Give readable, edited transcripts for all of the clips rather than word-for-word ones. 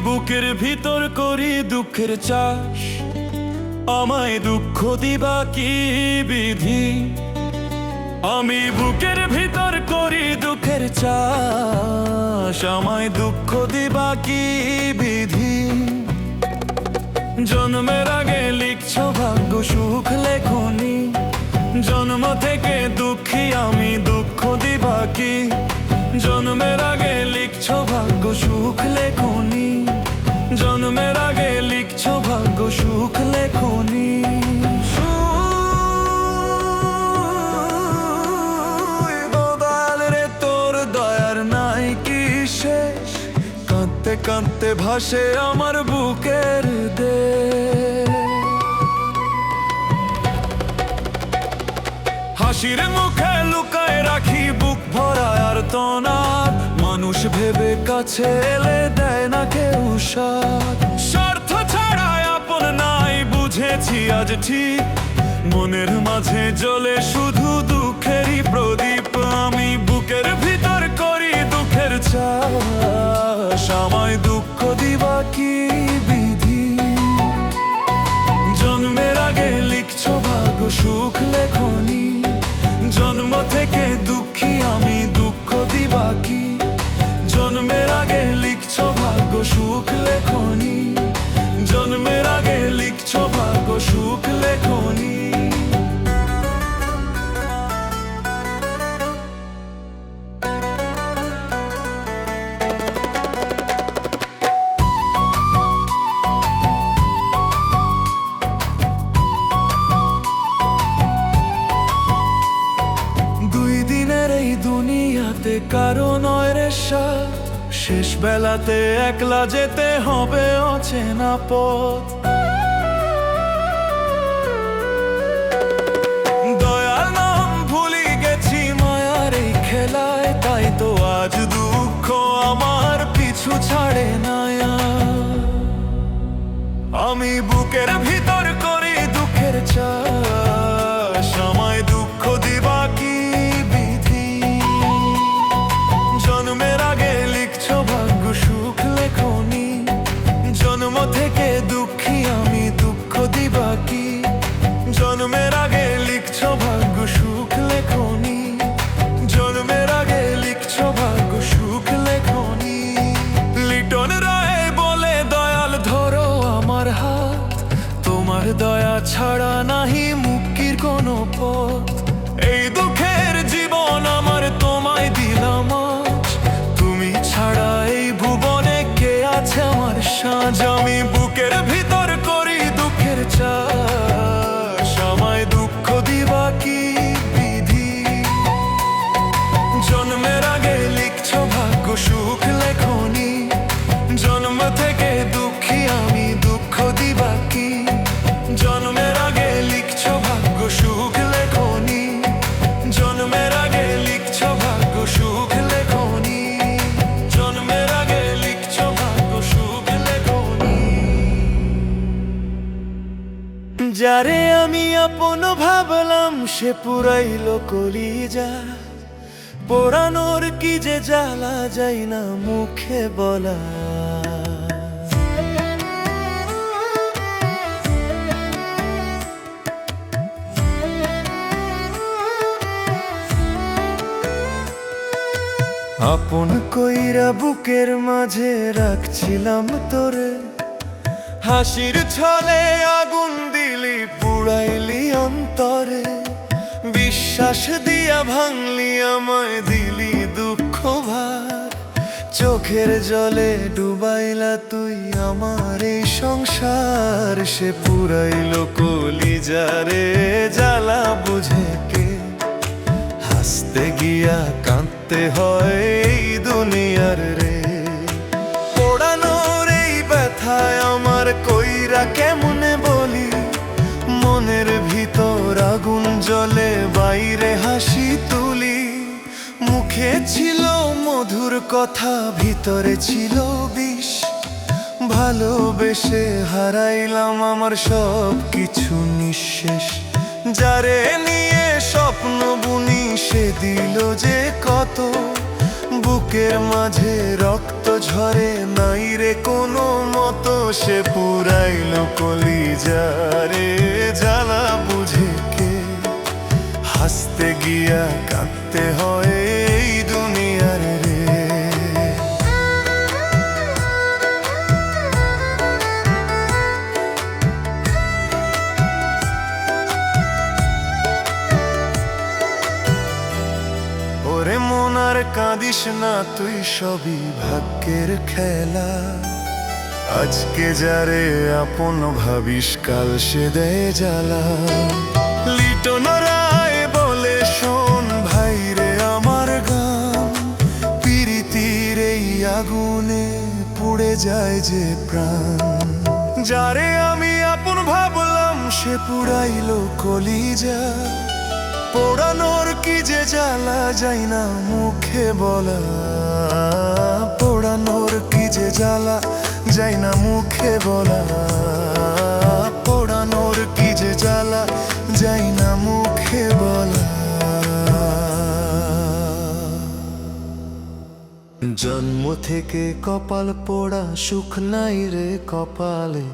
বুকের ভিতর করি দুঃখের চাষ, আমায় দুঃখ দিবা কি বিধি। আমি বুকের ভিতর করি দুঃখের চাষ, আমায় দুঃখ দিবা কি বিধি। জন্মের আগে লিখছ ভাগ্য সুখ লেখনি, জন্ম থেকে দুঃখী আমি দুঃখ দিবা কি। জন্মের আগে লিখছ ভাগ্য সুখ লেখনি, জন্মের আগে লিখছ ভাগ্য সুখ লেখনি। দয়াল রে তোর দয়ার নাই কি শেষ, কাঁদতে কাঁদতে ভাসে আমার বুকের দেশ। হাসির মুখে লুকায় রাখি বুক ভরা আর তনার, মানুষ ভেবে কাছে এলে দেয় না কেউ সাথ। স্বার্থ ছাড়া আপন নাই বুঝেছি আজ ঠিক, মনের মাঝে জ্বলে শুধু দুঃখেরই প্রদীপ। আমি বুকের ভিতর করি দুঃখের চাষ, আমায় দুঃখ দিবা কি বিধি। জন্মের আগে লিখছ ভাগ্য সুখ লেখনি, জন্ম থেকে দুঃখী আমি দুঃখ দিবা কি। জন্মের আগে লিখছ ভাগ্য সুখ লেখনি, জন্মের আগে লিখছ ভাগ্য সুখ লেখনি। দুনিয়াতে কারো নয় রে সাথ, শেষ বেলাতে একলা যেতে হবে অচেনা পথ। দয়ার নাম ভুলি গেছি মায়ার এই খেলায়, তাই তো আজ দুঃখ আমার পিছু ছাড়ে না। আমি বুকের ভিতর করি দুঃখের চাষ, আমায় দুঃখ দিবা কি। জন্মের আগে লিখছ ভাগ্য সুখ লেখনি, জন্ম থেকে দুঃখী আমি দুঃখ দিবা কি। জন্মের আগে লিখছ ভাগ্য সুখ লেখনি, জন্মের আগে লিখছ ভাগ্য সুখ লেখনি। লিটন রায় বলে দয়াল ধরো আমার হাত, তোমার দয়া ছাড়া নাহি মুক্তির কোনো পথ। এই দুঃখের জীবন আমার তোমায় দিলাম আজ, তুমি ছাড়া এই ভুবনে কে আছে আমার সাজ। আমি বুকের ভিতর করি দুঃখের চাষ, আমায় দুঃখ দিবা কি বিধি। জন্মের আগে লিখছ ভাগ্য সুখ লেখনি, জন্ম থেকে দুঃখী আমি দুঃখ দিবা কি। জন্মের আগে লিখছ ভাগ্য সুখ লেখনি, জন্মের আগে লিখছ ভাগ্য সুখ লেখনি, জন্মের আগে লিখছ ভাগ্য সুখ লেখনি। যারে আমি আপন ভাবলাম সে পুরাইল কলিজা, পোড়ানোর কি যে জ্বালা যায় না মুখে বলা। আপন কইরা বুকের মাঝে রাখছিলাম তোরে, হাসির ছলে আগুন দিলি পুড়াইলি অন্তরে। বিশ্বাস দিয়া ভাঙলি আমায় দিলি দুঃখ ভার, চোখের জলে ডুবাইলা তুই আমার এই সংসার। সে পুরাইল কলিজারে জ্বালা বুঝে কে, হাসতে গিয়া কাঁদতে হয় এই দুনিয়ার রে। পোড়ানোর এই ব্যথায় আমার কইরা কেমনে বলি, মনের ভিতর আগুন জ্বলে বাইরে হাসি তুলি। মুখে ছিল মধুর কথা ভিতরে ছিল বিষ, ভালোবেসে হারাইলাম আমার সব কিছু নিঃশেষ। যারে নিয়ে স্বপ্ন বুনি সে দিল যে কত, বুক বুকের মাঝে রক্ত ঝরে, নাই রে কোনো মতো সে পুরাইলো কলিজারে। জ্বালা বুঝে কে, হাসতে গিয়া কাঁদতে হয় এই দুনিয়ার রে। ওরে মন আর কাঁদিস না তুই, সবই ভাগ্যের খেলা। আজকে যারে আপন ভাবিস, কাল সে দেয় জ্বালা। লিটন রায় বলে শোন ভাই রে আমার গান, পিরিতির এই আগুনে পুড়ে যায় যে প্রাণ। যারে আমি আপন ভাবলাম সে পুরাইলো কলিজা। পোড়ানোর কি যে জ্বালা যায় না মুখে বলা, পোড়ানোর কি যে জ্বালা যায় না মুখে বলা, পোড়ানোর কি যে জ্বালা যায় না মুখে বলা। জন্ম থেকে কপাল পোড়া, সুখ নাই রে কপালে।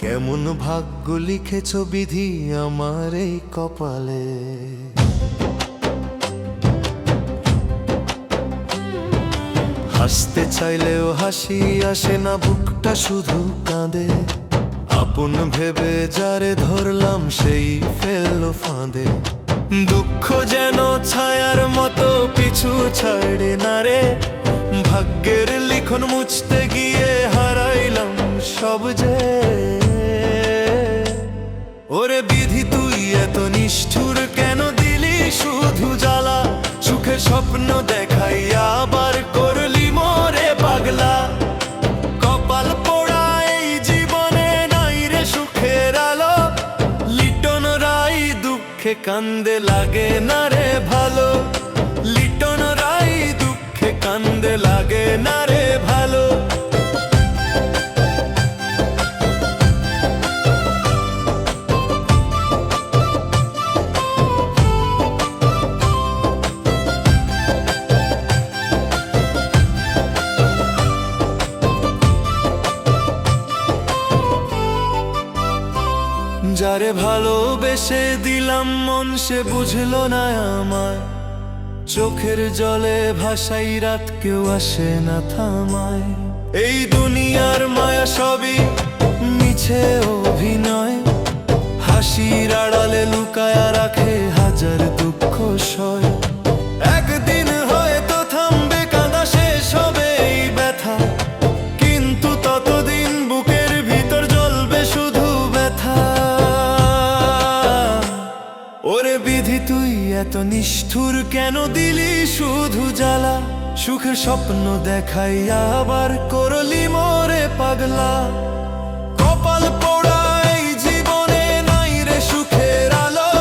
কেমন ভাগ্য লিখেছ বিধি আমার এই কপালে। হাসতে চাইলেও হাসি আসে না, বুকটা শুধু কাঁদে। আপন ভেবে যারে ধরলাম সেই ফেললো ফাঁদে। দুঃখ যেন ছায়ার মতো পিছু ছাড়ে না রে। ভাগ্যের লিখন মুছতে গিয়ে হারাইলাম সব যে। ওরে বিধি তুই এত নিষ্ঠুর কেন দিলি শুধু জ্বালা। সুখের স্বপ্ন দেখাইয়া আবার করলি মোরে পাগলা। কপাল পোড়া এই জীবনে নাই রে সুখের আলো। লিটন রায় দুঃখে কান্দে লাগে না রে ভালো। লিটন রায় দুঃখে কান্দে লাগে না রে ভালো। যারে ভালোবেসে দিলাম মন সে বুঝলো না আমায়। চোখের জলে ভাসাই রাত কেউ আসে না থামায়। এই দুনিয়ার মায়া সবই মিছে অভিনয়। হাসির আড়ালে লুকায়া রাখে হাজার দুঃখ সয়। একদিন হয়তো থামবে কাঁদা, শেষ হবে এই ব্যথা। কিন্তু ততদিন বুকের ভিতর জ্বলবে শুধু ব্যথা। ওরে বিধি তুই এত নিষ্ঠুর কেন দিলি শুধু জ্বালা। সুখের স্বপ্ন দেখাইয়া আবার করলি মোরে পাগলা। কপাল পোড়া এই জীবনে নাই রে সুখের আলো।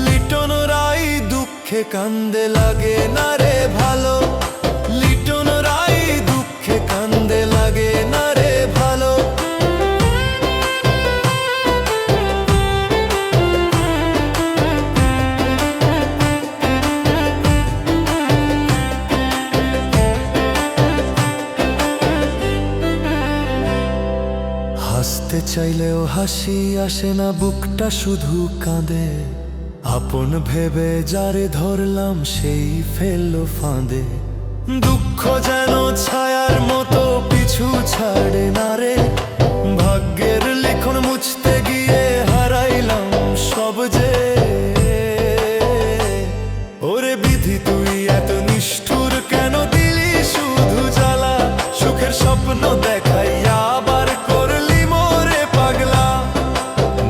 লিটন রায় দুঃখে কান্দে লাগে না রে ভালো। লিটন রায় দুঃখে কান্দে লাগে না রে ভালো। হাসতে চাইলেও হাসি আসে না, বুকটা শুধু কাঁদে। আপন ভেবে যারে ধরলাম সেই ফেললো ফাঁদে। দুঃখ যেন ছায়ার মতো পিছু ছাড়ে না রে। ভাগ্যের লিখন মুছতে গিয়ে হারাইলাম সব যে। ওরে বিধি তুই এত নিষ্ঠুর কেন দিলি শুধু জ্বালা। সুখের স্বপ্ন দেখাইয়া আবার করলি মোরে পাগলা।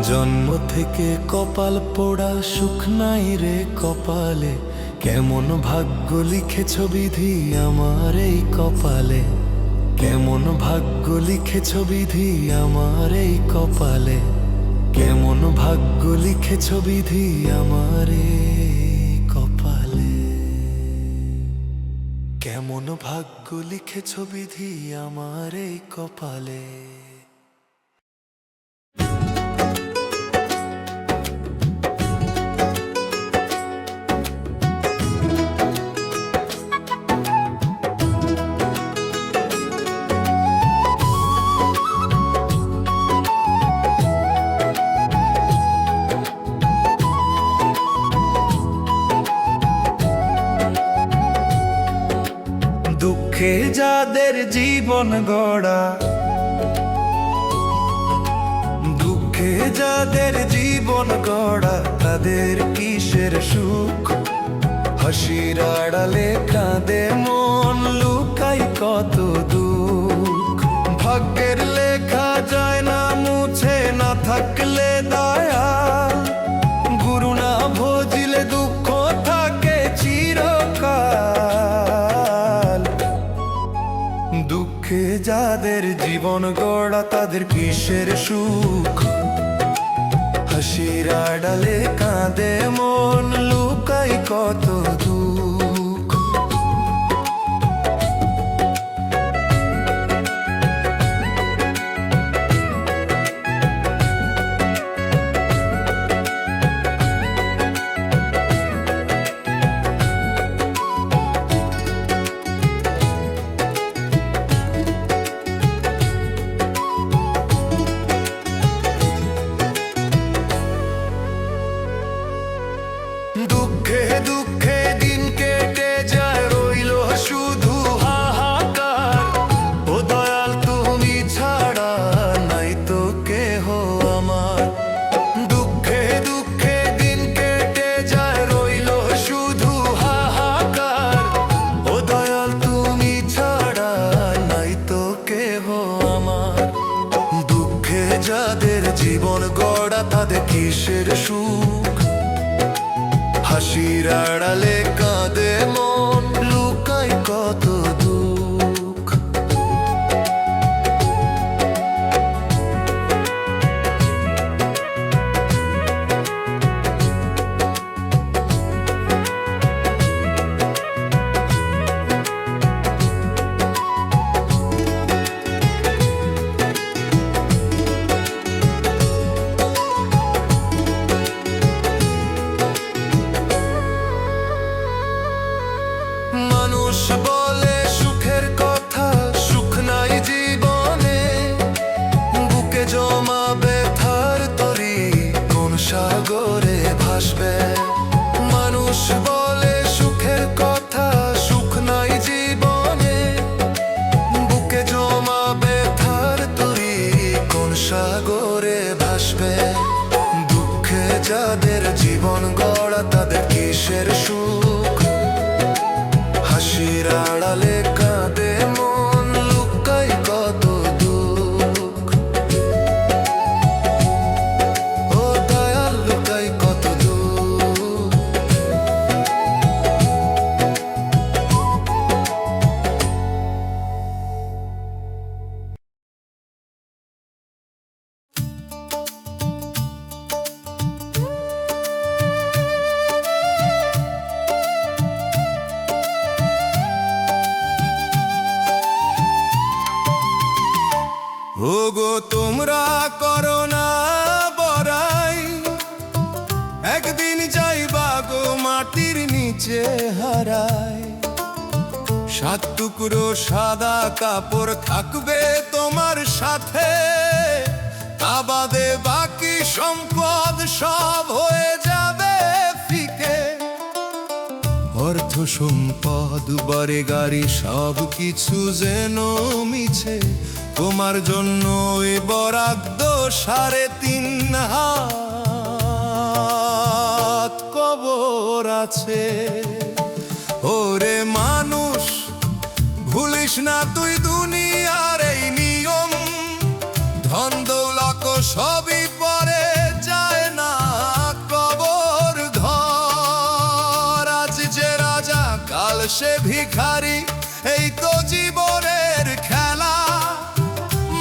জন্ম থেকে কপাল পোড়া, সুখ নাই রে কপালে। কেমন ভাগ্য লিখেছ বিধি আমার এই কপালে। কেমন ভাগ্য লিখেছ বিধি আমার এই কপালে। কেমন ভাগ্য লিখেছ বিধি আমার এই কপালে। কেমন ভাগ্য লিখেছ বিধি আমার এই কপালে। দুঃখে যাদের জীবন গড়া, দুঃখে যাদের জীবন গড়া, তাদের কিসের সুখ? হাসির আড়ালে কাঁদে মন, লুকাই কত দুঃখ। ভাগ্যের লেখা যায় না মুছে, না থাকলে দয়া, গুরু না ভজিলে দুঃখ থাকে চিরকাল। দুঃখে যাদের জীবন গড়া, তাদের কিসের সুখ? হাসির আড়ালে কাঁদে মন, লুকাই কত দুঃখ। দুঃখে দুঃখে দিন কেটে যায়, রইল শুধু হাহাকার। ও দয়াল তুমি ছাড়া নাই তো কেহ আমার। দুঃখে দুঃখে দিন কেটে যায়, রইল শুধু হাহাকার। ও দয়াল তুমি ছাড়া নাই তো কেহ আমার। দুঃখে যাদের জীবন গড়া, তাদের কিসের সুখ? হাসির আড়ালে কাঁদে মন, লুকাই কত দুঃখ। মানুষ বলে সুখের কথা, সুখ নাই জীবনে। বুকে জমা ব্যথার তরি, কোন সাগরে ভাসবে? মানুষ বলে সুখের কথা, সুখ নাই জীবনে। বুকে জমা ব্যথার তরি, কোন সাগরে ভাসবে? দুঃখে যাদের জীবন গড়া, তাদের কিসের সুখ? হাসির আড়ালে কাঁদে মন, লুকাই কত দুঃখ। ও দয়াল লুকাই কত দুঃখ। ওগো তোমরা করো না বড়াই, একদিন যাইবা গো মাটির নিচে হারাই। 7 টুকরো সাদা কাপড় থাকবে তোমার সাথে, তা বাদে বাকি সম্পদ সব হয়ে যাবে ফিকে। অর্থ সম্পদ বাড়ি গাড়ি সব কিছু যেন মিছে, তোমার জন্য ওই বরাদ্দ 3.5 হাত কবর আছে। ওরে মানুষ ভুলিস না তুই দুনিয়ার এই নিয়ম, ধন দৌলত সবই পরে যায় না কবর ঘর। আজ যে রাজা কাল সে ভিখারি, এই তো জীবনের খেলা।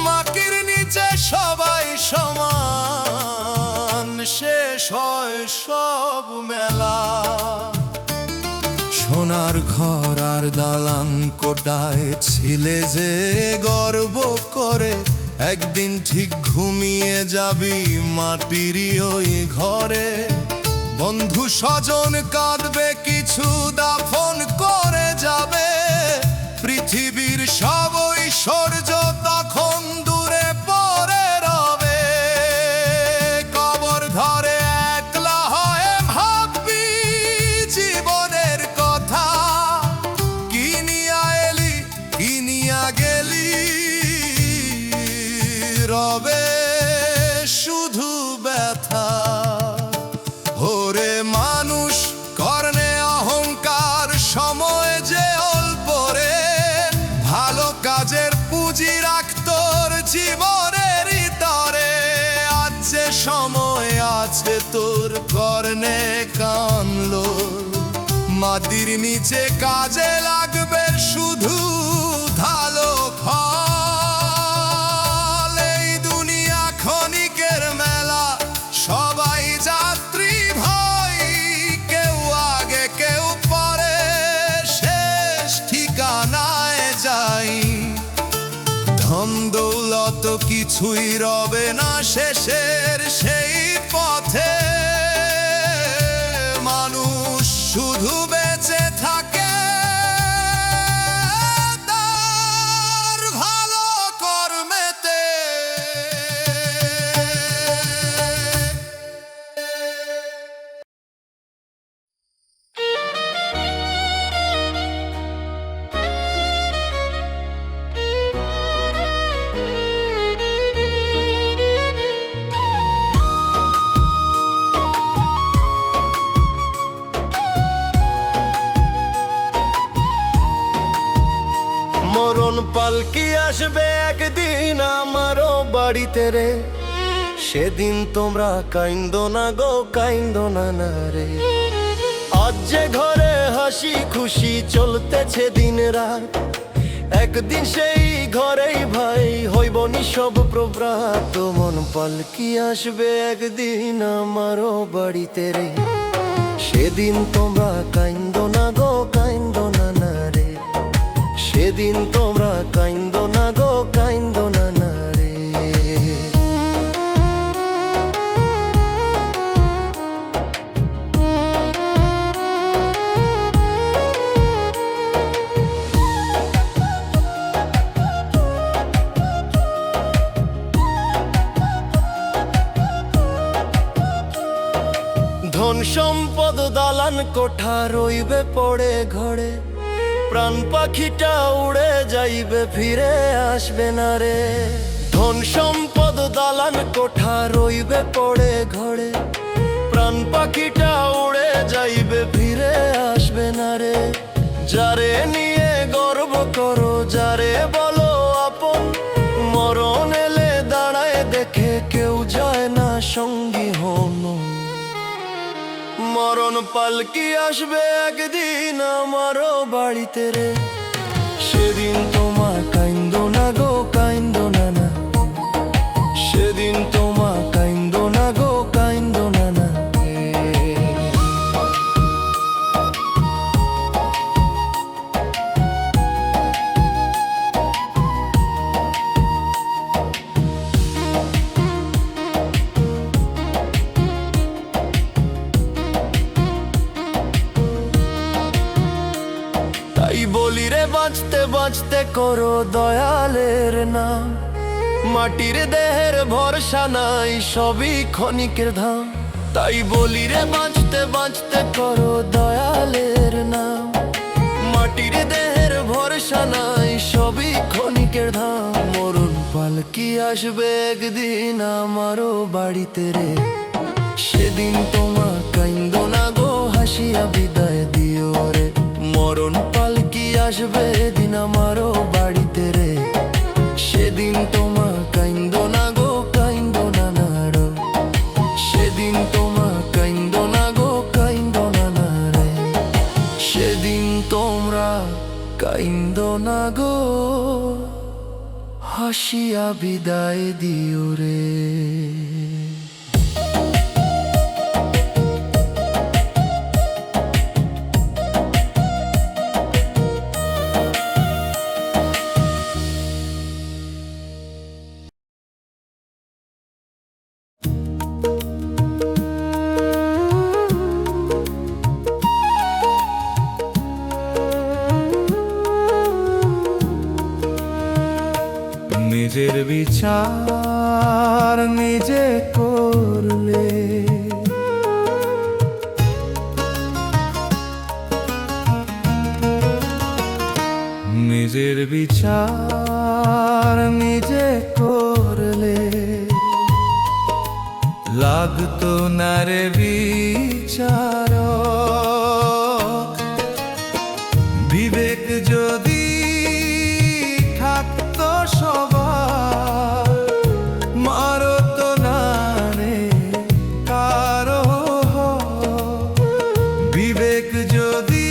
মাটির নিচে সবাই সমান, শেষ হয় সব মেলা। সোনার ঘর আর দালান কোটায় ছিলে যে গর্ব করে, একদিন ঠিক ঘুমিয়ে যাবি মাটিরই ওই ঘরে। বন্ধু স্বজন কাঁদবে, কিছু দাফন করে যাবে। পৃথিবীর সব ঐশ্বর্য তখন দূরে পড়ে রবে। কবর ধরে একলা হয়ে ভাববি জীবনের কথা, কি নিয়ে এলি মাটির নিচে কাজে লাগবে শুধু ধালো ফল। এই দুনিয়া ক্ষণিকের মেলা, সবাই যাত্রী ভাই, কেউ আগে কেউ পরে, শেষ ঠিকানায় যাই। ধন দৌলত কিছুই রবে না শেষের সেই পথে, মানুষ শুধু বেঁচে থাকে তার ভালো কর্মেতে। মরণ পালকি আসবে একদিন আমারও বাড়িতে রে, সেদিন তোমরা কাইন্দো না গো, কাইন্দো না না রে। আজ যে ঘরে হাসি খুশি চলতেছে দিন রাত, একদিন সেই ঘরেই ভাই হইব নিঃসব প্রভাত। মন পালকি আসবে একদিন আমারও বাড়িতে রে, সেদিন তোমরা কাইন্দো না গো, কাইন্দো না না রে। সেদিন তোমরা কাইন্দো না গো, কাইন্দো না না রে। ধন সম্পদ দালান কোঠা রইবে পড়ে ঘরে, প্রাণ পাখিটা উড়ে যাইবে ফিরে আসবে না রে। ধন সম্পদ দালান কোঠা রইবে পড়ে ঘরে, প্রাণ পাখিটা উড়ে যাইবে ফিরে আসবে না রে। যারে নিয়ে গর্ব করো, যারে বলো আপন, মরণ এলে দাঁড়ায় দেখে কেউ যায় না সঙ্গী হন। মরণ পালকি আসবে একদিন আমারও বাড়িতে রে, সেদিন তোমা কাইন্দো না গো, কাইন্দো না না। সেদিন তোমা কাইন্দো না গো, কাইন্দো না না। তাই বলি রে বাঁচতে বাঁচতে করো দয়ালের নাম, মাটির দেহের ভরসা নাই সবই ক্ষণিকের ধাম। তাই বলি রে বাঁচতে বাঁচতে করো দয়ালের নাম, মাটির দেহের ভরসা নাই সবই ক্ষণিকের ধাম। মরণ পালকি আসবে একদিন আমারও বাড়িতে রে, সেদিন তোমা কাইন্দো না গো, হাসিয়া বিদায় দিও রে। মরণ পালকি আসবে দিন আমারও বাড়িতে রে, সেদিন তোমা কাইন্দো না গো, কাইন্দো না না রে। সেদিন তোমা কাইন্দো না গো, কাইন্দো না না রে। সেদিন তোমরা কাইন্দো না গো, হাসিয়া বিদায় দিও রে। নিজের বিচার নিজে করলে নিজের বিচার নিজে করলে লাগতো না রে বিচার। বিবেক যদি থাকতো সবার, মারতো না রে কারো। বিবেক যদি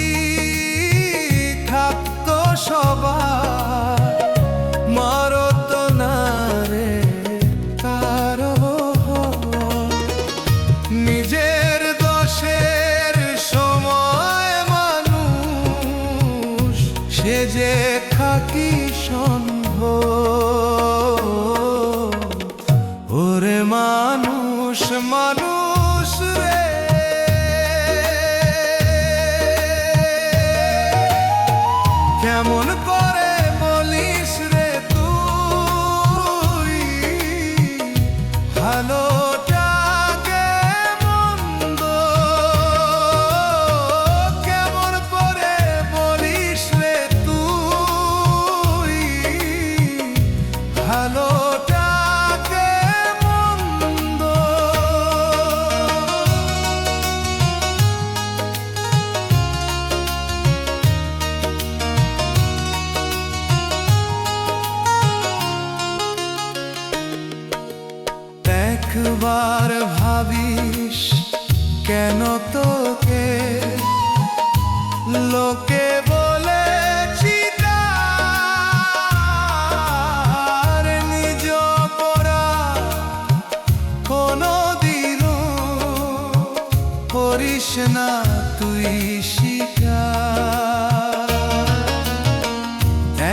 যে খাকি সন্ভ ওরে মানুষ মানুষ রে কেমন করে বলিস রে তুই ভালোটাকে মন্দ কেমন করে বলিস রে তুই ভালোটাকে মন্দ একবার ভাবিস কেন তোকে লোকে বলেছি তার নিজ পড়া কোনো দিনও করিস না তুই স্বীকার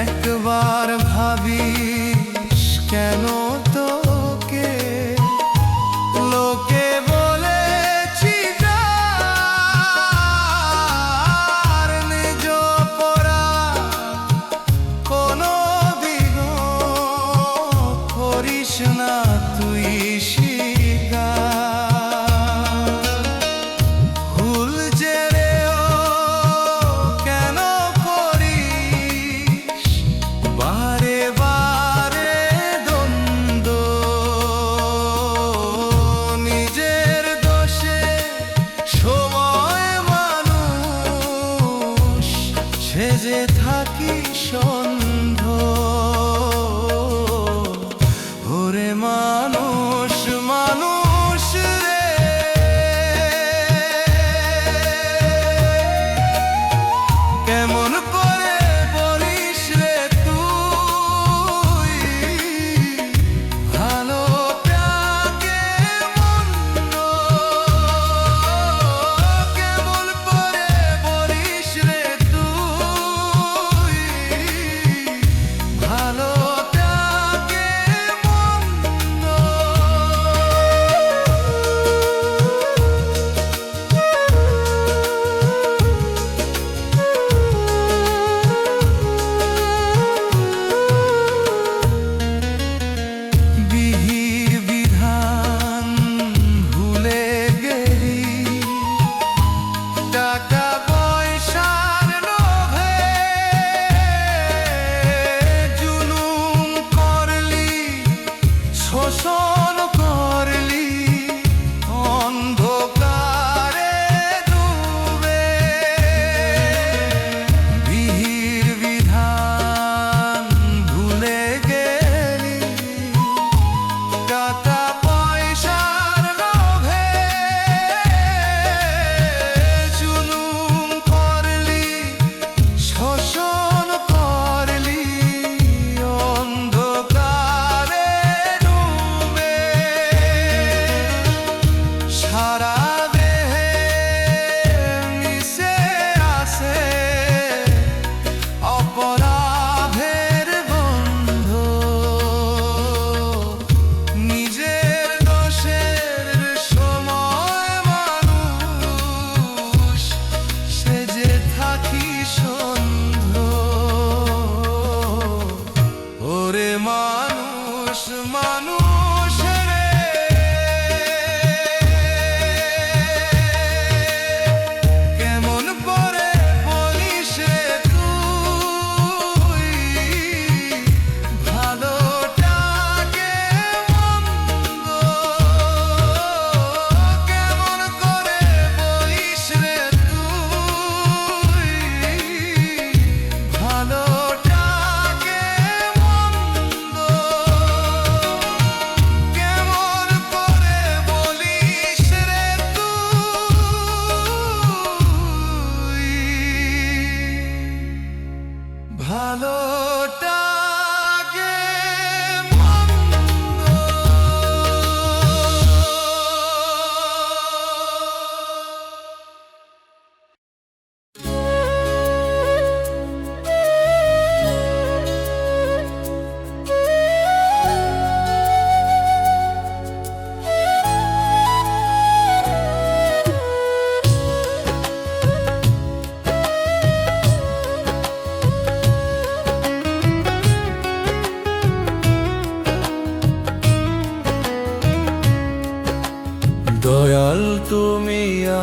একবার ভাবিস কেন তোকে লোকে বলেছি তার নিজ পড়া কোনো দিনও করিস না তুই স্বীকার ভুল যে রে ও কেন করিস বারে বারে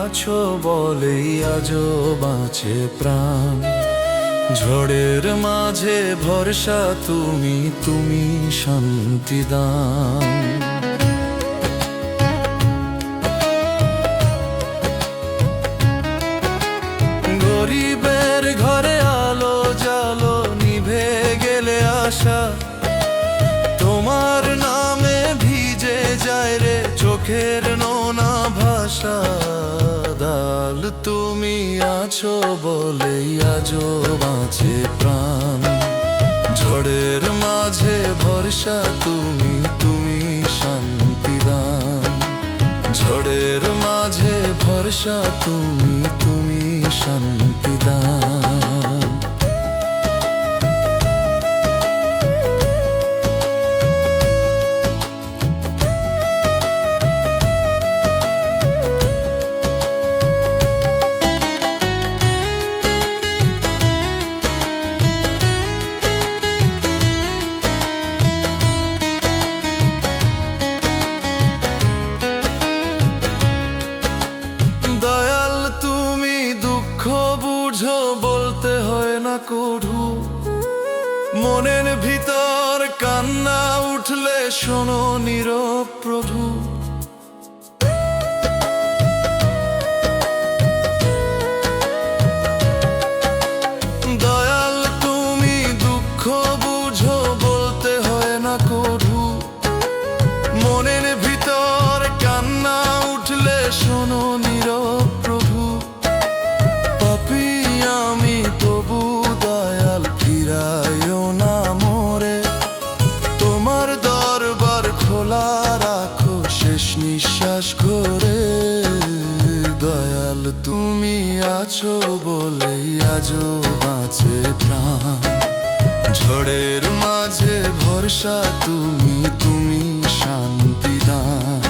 আছো বলেই আজও বাঁচে প্রাণ। ঝড়ের মাঝে ভরসা তুমি, তুমি শান্তি দান। গরিবের ঘরে আলো জালো নিভে গেলে আশা, তোমার নামে ভিজে যায় রে চোখের নোনা ভাষা। দাল তুমি আছো বলেই আজও বাঁচে প্রাণ। ঝড়ের মাঝে ভরসা তুমি, তুমি শান্তি দান। ঝড়ের মাঝে ভরসা তুমি, তুমি শান্তি দান। দয়াল তুমি দুঃখ বুঝো বলতে হয় না কটু। মনের ভিতর কান্না উঠলে শোনো নীরব প্রভু। দয়াল তুমি দুঃখ বুঝো বলতে হয় না কটু। মনের ভিতর কান্না উঠলে শোনো নীরব প্রভু। পাপী আমি তবু দয়াল ফিরাইও না মোরে। তোমার দরবার খোলা রাখো শেষ নিঃশ্বাস করে। দয়াল তুমি আছো বলেই আজও বাঁচে প্রাণ। ঝড়ের মাঝে ভরসা তুমি, তুমি শান্তি দান।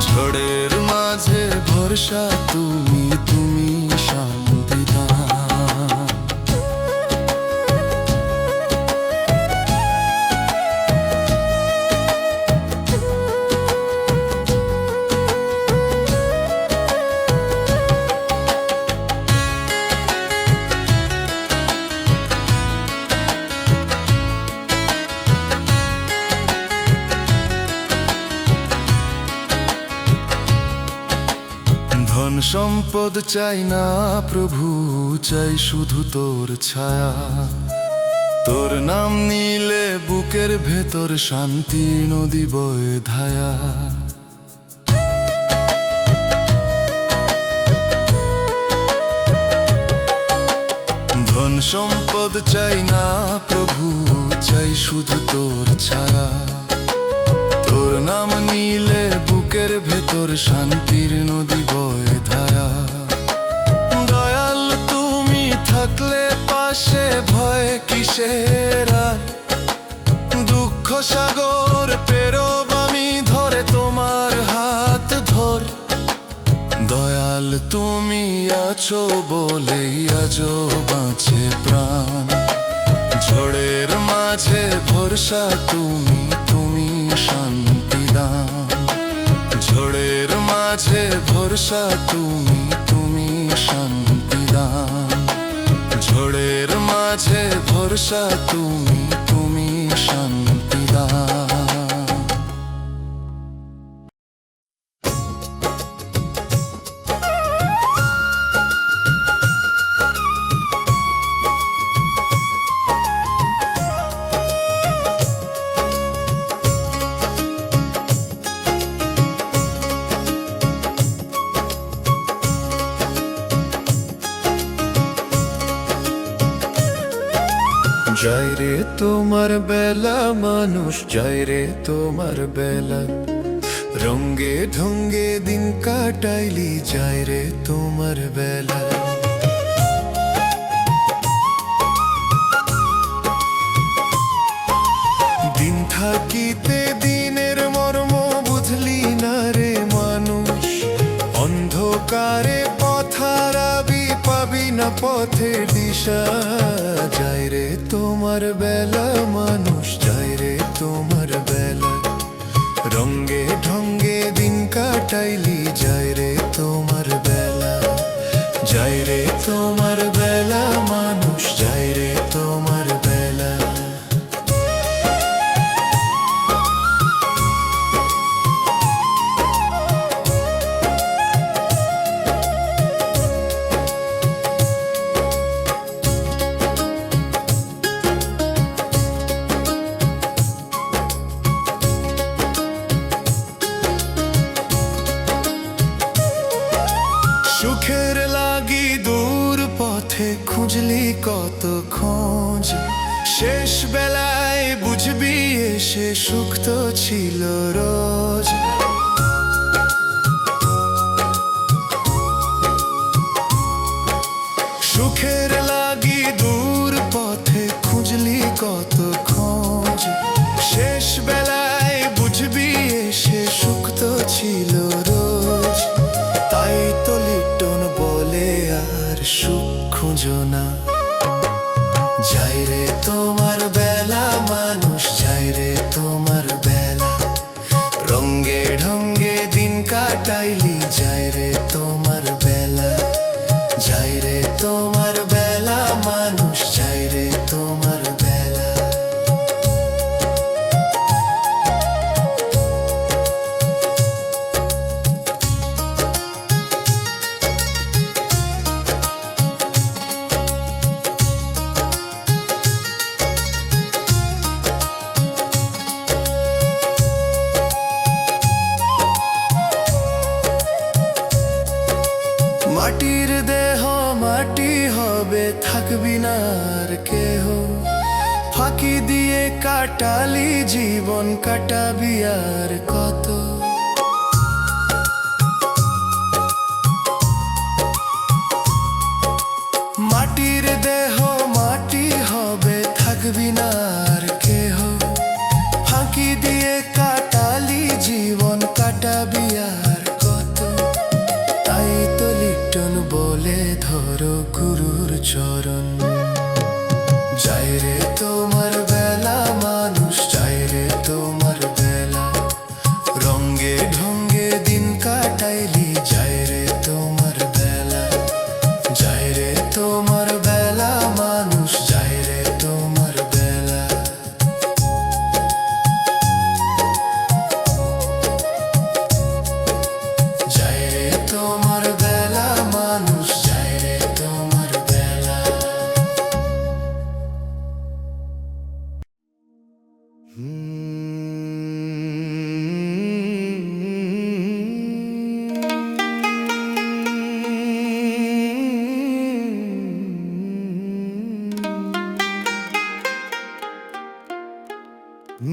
ঝড়ের মাঝে ভরসা তুমি, তুমি শান্তি দান। ধন সম্পদ চাই না প্রভু, চাই শুধু তোর ছায়া। তোর নাম নিলে বুকের ভেতর শান্তি নদী বয়ে ধায়া। ধন সম্পদ চাই না প্রভু, চাই শুধু তোর ছায়া। তোর নাম নিলে বুকের ভেতর শান্তির নদী বয়ে ধায়া। দয়াল তুমি থাকলে পাশে ভয় কিসের আর। দুঃখ সাগর পেরোব আমি ধরে তোমার হাত ধর। দয়াল তুমি আছো বলেই আজও বাঁচে প্রাণ। ঝড়ের মাঝে ভরসা তুমি, তুমি শান্তি দান। ঝড়ের মাঝে ভরসা তুমি, তুমি শান্তি দান। ঝড়ের মাঝে ভরসা তুমি, তুমি শান্তি দান। জয় রে তোমার বেলা মানুষ, জয় রে তোমার বেলা। রঙ্গে ঢঙ্গে দিন কাটাইলি, জয় রে তোমার বেলা। দিন থাকিতে দিনের মর্ম বুঝলি না রে মানুষ। অন্ধকারে পথ হারাবি, পাবি না পথের দিশা। জয় রে তোমার বেলা মানুষ, জয় রে তোমার বেলা। রঙ্গে ঢঙ্গে দিন কাটাইলি, জয় রে তোমার বেলা। খোঁজ। শেষ বেলায় বুঝবি এসে সুখ তো ছিল রোজ। সুখের লাগি দূর পথে খুঁজলি কত খোঁজ। শেষ বেলায় বুঝবি এসে সুখ তো ছিল রোজ। তাই তো লিটন বলে আর সুখ খুঁজো না। যাই রে তোমার বেলা মানুষ, যাই রে তোমার বেলা। রঙ্গে ঢঙ্গে দিন কাটাইলি, যাই রে তোমার বেলা। যাই রে তোমার বেলা মানুষ, যাই রে তোমার বেলা। মাটির দেহ মাটি হবে, থাকবি না আর কেহ। ফাঁকি দিয়ে কাটালি জীবন, কাটাবি আর কত। মাটির দেহ মাটি হবে, থাকবি না আর কেহ। ফাঁকি দিয়ে কাটালি জীবন, কাটাবি আর কত। তাই তো লিটন বলে ধরো গুরুর চরণ। যাই রে তোমার বেলা মানুষ, যাই রে তোমার বেলা। রঙ্গে ঢঙ্গে দিন কাটাইলি, যাই রে তোমার বেলা। যাই রে তোমার বেলা মানুষ, যাই রে তোমার বেলা। যাই রে তোমার বেলা মানুষ, যাই রে তোমার বেলা।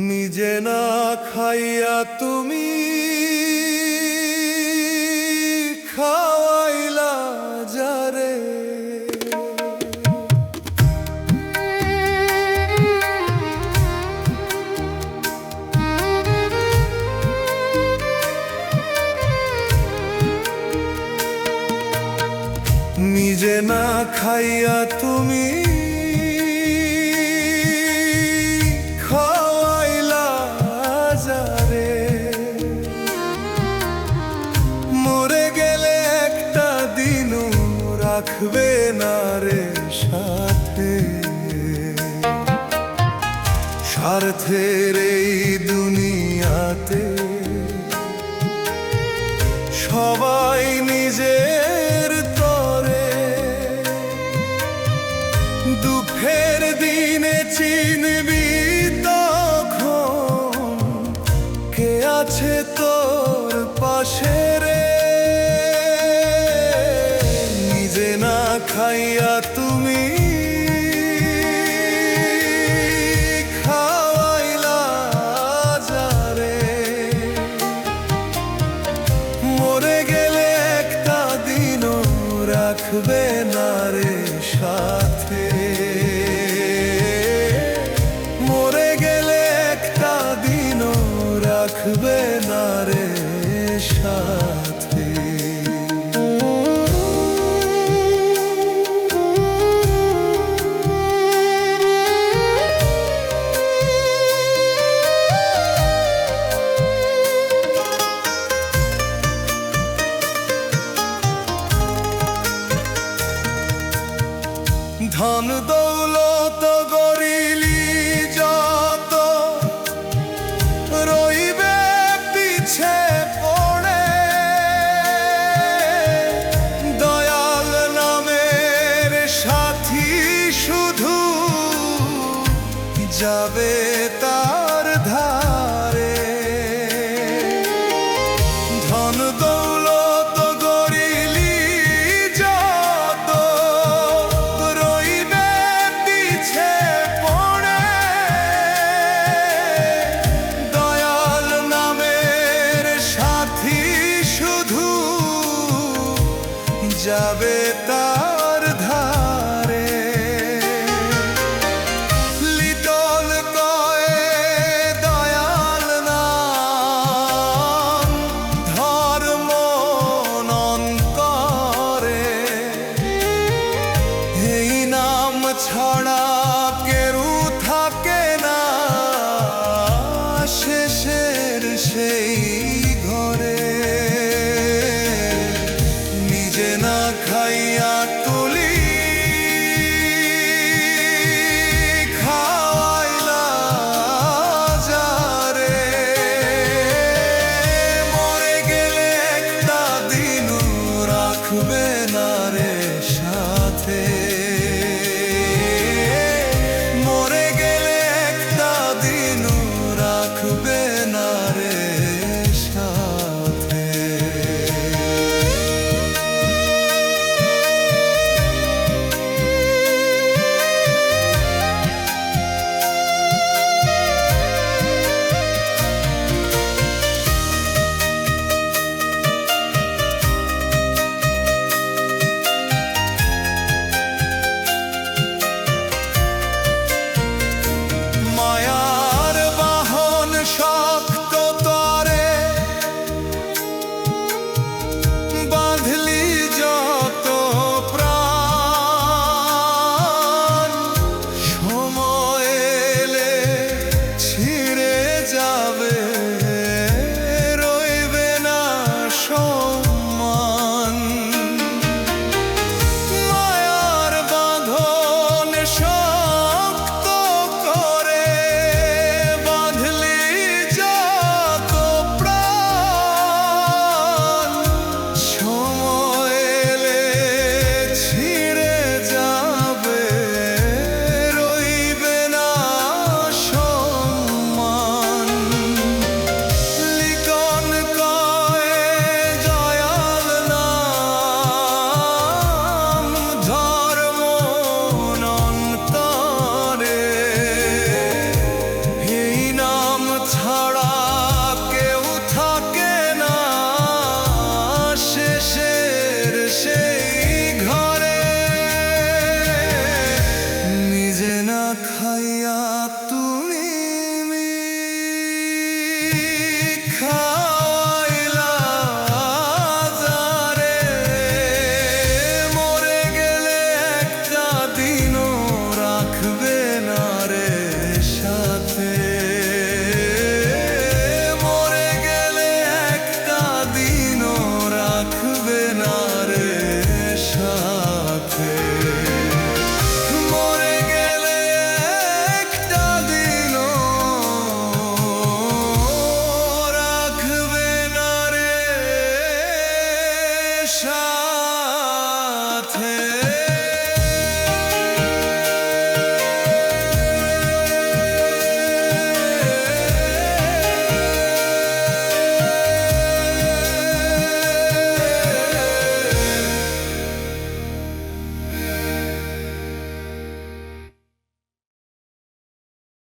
নিজে না খাইয়া তুমি খাওয়াইলা যারে। নিজে না খাইয়া তুমি খাওয়াইলা যারে। মরে গেলে একটা দিনও রাখবে না রে সাথে। স্বার্থের এই দুনিয়াতে সবাই নিজের তরে। দুঃখের দিনে চিনবি তখন কে আছে তোর পাশে রে। নিজে না খাইয়া তুমি খাওয়াইলা যারে। মরে গেলে একটা দিনও রাখবে না রে সাথে। মরে গেলে একটা দিনও রাখবে না রে সাথে। ধন দৌলত গরিলি যত রইবে পিছে পড়ে। দয়াল নামের সাথী শুধু যাবে তা